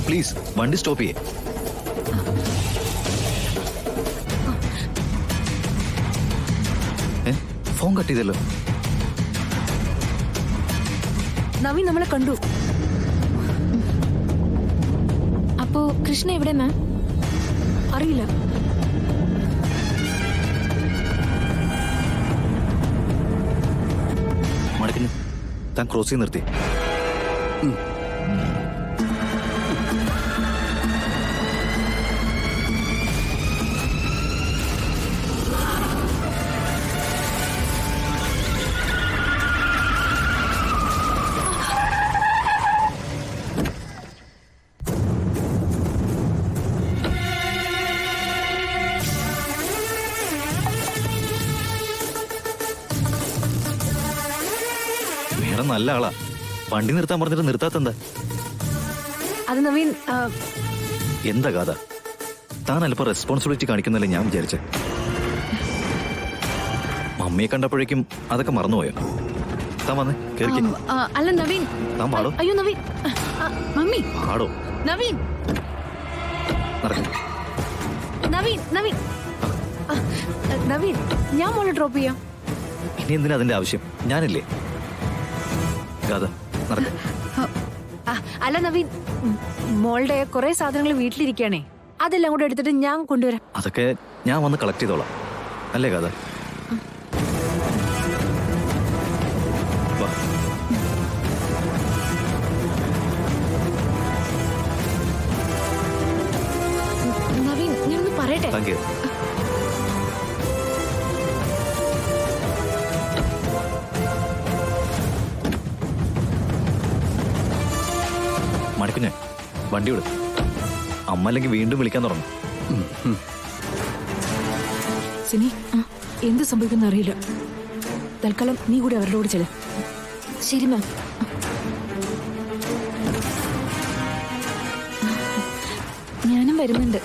Please വണ്ടി stop ചെയ്യേ. Phone cut ചെയ്തല്ലോ. നവീൻ നമ്മളെ കണ്ടു. അപ്പോ കൃഷ്ണ എവിടെ മാം? അറിയില്ല. മടക്കിന് താൻ ക്രോസ് ചെയ്ത് നിർത്തി. മേഡം നല്ല ആളാ. വണ്ടി നിർത്താൻ പറഞ്ഞിട്ട് നിർത്താത്തെന്താ? അത് നവീൻ എന്താ കഥ? താൻ അല്പം റെസ്പോൺസിബിലിറ്റി കാണിക്കുന്നല്ലേ ഞാൻ വിചാരിച്ചേ. മമ്മിയെ കണ്ടപ്പോഴേക്കും അതൊക്കെ മറന്നുപോയോ? താൻ വന്നേ കേറിക്ക്. അല്ല നവീൻ. താൻ പാടോ. അയ്യോ നവീൻ. മമ്മി പാടോ. നവീൻ. നടക്കും. നവീൻ നവീൻ നവീൻ ഞാൻ മോളെ ഡ്രോപ്പ് ചെയ്യാം. ഇനി എന്തിനാ അതിന്റെ ആവശ്യം? ഞാനില്ലേ. കഥ നടക്കും. അല്ല നവീൻ, മോളുടെ കുറെ സാധനങ്ങൾ വീട്ടിലിരിക്കുകയാണേ, അതെല്ലാം കൂടെ എടുത്തിട്ട് ഞാൻ കൊണ്ടുവരാം. അതൊക്കെ ഞാൻ വന്ന് കളക്ട് ചെയ്തോളാം. അല്ലേ കഥ? നവീൻ ഞാനൊന്ന് പറയട്ടെ. Thank you. മണിക്കുഞ്ഞെ വണ്ടി വിടും. അമ്മ അല്ലെങ്കിൽ വീണ്ടും വിളിക്കാൻ തുടങ്ങും. സിനി എന്ത് സംഭവിക്കുന്ന അറിയില്ല. തൽക്കാലം നീ കൂടി അവരുടെ കൂടെ ചെല്ലാം. ശരി മാം. ഞാനും വരുന്നുണ്ട്.